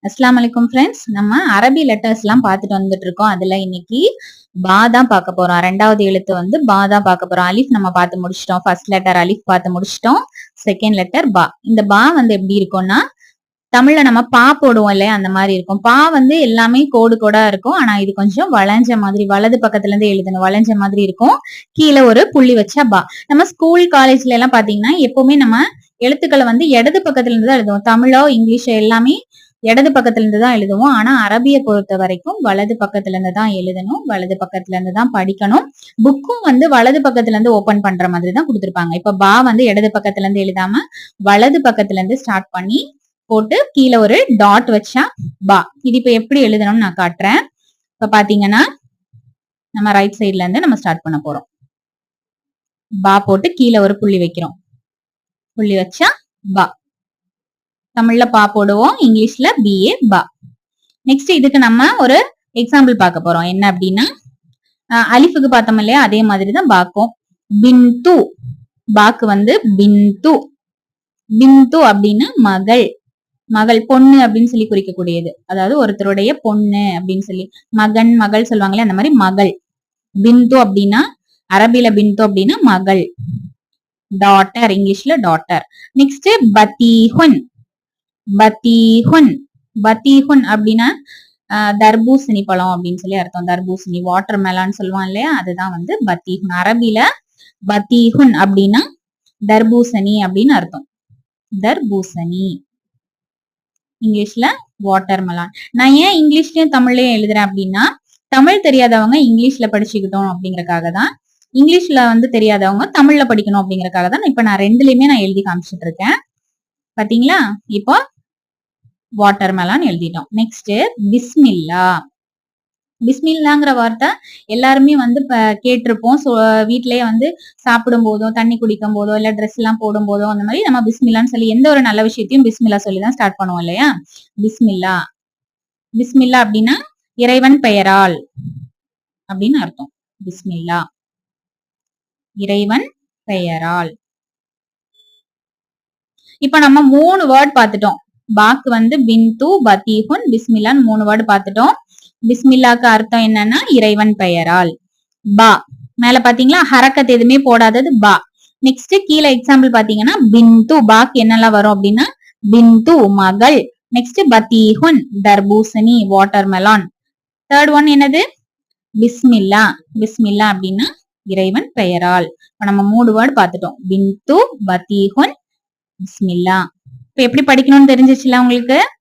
அஸ்ஸலாமு அலைக்கும் ஃப்ரெண்ட்ஸ். நம்ம அரபி லெட்டர்ஸ் எல்லாம் பார்த்துட்டு வந்துட்டு இருக்கோம். அதுல இன்னைக்கு பா தான் பார்க்க போறோம். ரெண்டாவது எழுத்து வந்து பா தான் பார்க்க போறோம். அலிஃப் நம்ம பார்த்து முடிச்சிட்டோம். ஃபர்ஸ்ட் லெட்டர் அலிஃப் பார்த்து முடிச்சிட்டோம். செகண்ட் லெட்டர் பா. இந்த பா வந்து எப்படி இருக்கும்னா, தமிழ்ல நம்ம பா போடுவோம் இல்லையா, அந்த மாதிரி இருக்கும். பா வந்து எல்லாமே கோடு கோடா இருக்கும். ஆனா இது கொஞ்சம் வளைஞ்ச மாதிரி, வலது பக்கத்துல இருந்து எழுதணும், வளைஞ்ச மாதிரி இருக்கும். கீழே ஒரு புள்ளி வச்சா பா. நம்ம ஸ்கூல் காலேஜ்ல எல்லாம் பாத்தீங்கன்னா எப்பவுமே நம்ம எழுத்துக்களை வந்து இடது பக்கத்துல இருந்து தான் எழுதுவோம். தமிழோ இங்கிலீஷோ எல்லாமே இடது பக்கத்துல இருந்து தான் எழுதுவோம். ஆனா அரபிய பொறுத்த வரைக்கும் வலது பக்கத்துல இருந்து தான் எழுதணும், வலது பக்கத்துல இருந்து தான் படிக்கணும். புக்கும் வந்து வலது பக்கத்துல இருந்து ஓபன் பண்ற மாதிரி தான் கொடுத்திருப்பாங்க. இப்ப பா வந்து இடது பக்கத்துல இருந்து எழுதாம வலது பக்கத்துல இருந்து ஸ்டார்ட் பண்ணி போட்டு கீழே ஒரு டாட் வச்சா பா. இது இப்ப எப்படி எழுதணும்னு நான் காட்டுறேன். இப்ப பாத்தீங்கன்னா நம்ம ரைட் சைட்ல இருந்து நம்ம ஸ்டார்ட் பண்ண போறோம். பா போட்டு கீழே ஒரு புள்ளி வைக்கிறோம். புள்ளி வச்சா பா. தமிழ்ல பா போடுவோம், இங்கிலீஷ்ல பிஏ பா. நெக்ஸ்ட் இதுக்கு நம்ம ஒரு எக்ஸாம்பிள் பார்க்க போறோம். என்ன அப்படின்னா, அலிஃபுக்கு பார்த்தோம் இல்லையா, அதே மாதிரிதான் பாக்கும். பின்து. பாக்கு வந்து பின்து. பின்து அப்படின்னா மகள், மகள், பொண்ணு அப்படின்னு சொல்லி குறிக்கக்கூடியது. அதாவது ஒருத்தருடைய பொண்ணு அப்படின்னு சொல்லி, மகன் மகள் சொல்லுவாங்களே, அந்த மாதிரி மகள். பின்து அப்படின்னா அரபில பின்து அப்படின்னா மகள். டாட்டர், இங்கிலீஷ்ல டாட்டர். நெக்ஸ்ட் பத்தீஹுன். பத்தீஹுன். பத்தீஹுன் அப்படின்னா தர்பூசணி பழம் அப்படின்னு சொல்லி அர்த்தம். தர்பூசணி, வாட்டர் மெலான்னு சொல்லுவான் இல்லையா, அதுதான் வந்து பத்தீஹுன். அரபில பத்தீஹுன் அப்படின்னா தர்பூசணி அப்படின்னு அர்த்தம். தர்பூசணி. இங்கிலீஷ்ல வாட்டர் மெலான். நான் ஏன் இங்கிலீஷ்லயும் தமிழ்லயும் எழுதுறேன் அப்படின்னா, தமிழ் தெரியாதவங்க இங்கிலீஷ்ல படிச்சுக்கிட்டோம் அப்படிங்கறக்காக தான். இங்கிலீஷ்ல வந்து தெரியாதவங்க தமிழ்ல படிக்கணும் அப்படிங்கறக்காக தான் இப்ப நான் ரெண்டுலயுமே நான் எழுதி காமிச்சிட்டு இருக்கேன். பாத்தீங்களா? இப்போ வாட்டர் மெலான் எழுதிட்டோம். நெக்ஸ்ட் பிஸ்மில்லா. பிஸ்மில்லாங்கிற வார்த்தை எல்லாருமே வந்து கேட்டிருப்போம். வீட்லயே வந்து சாப்பிடும் போதோ, தண்ணி குடிக்கும் போதோ, இல்ல ட்ரெஸ் எல்லாம் போடும் போதோ, அந்த மாதிரி நம்ம பிஸ்மில்லான்னு சொல்லி எந்த ஒரு நல்ல விஷயத்தையும் பிஸ்மில்லா சொல்லிதான் ஸ்டார்ட் பண்ணுவோம் இல்லையா. பிஸ்மில்லா. பிஸ்மில்லா அப்படின்னா இறைவன் பெயரால் அப்படின்னு அர்த்தம். பிஸ்மில்லா இறைவன் பெயரால். இப்ப நம்ம 3 வேர்ட் பார்த்துட்டோம். பாக்கு வந்து பின்து, பத்தீஹுன், பிஸ்மில்லான்னு 3 வேர்டு பார்த்துட்டோம். பிஸ்மில்லாக்கு அர்த்தம் என்னன்னா இறைவன் பெயரால். பா மேல பாத்தீங்களா, ஹரக்கத் எதுவுமே போடாதது பா. நெக்ஸ்ட் கீழே எக்ஸாம்பிள் பாத்தீங்கன்னா பின்து. பாக்கு என்னெல்லாம் வரும் அப்படின்னா பின்து மகள். நெக்ஸ்ட் பத்தீஹுன் தர்பூசணி, வாட்டர் மெலான். தேர்ட் ஒன் என்னது, பிஸ்மில்லா. பிஸ்மில்லா அப்படின்னா இறைவன் பெயரால். இப்ப நம்ம 3 வேர்டு பார்த்துட்டோம். பின்து, பத்தீஹுன், பிஸ்மில்லா. இப்ப எப்படி படிக்கணும்னு தெரிஞ்சிச்சுல உங்களுக்கு?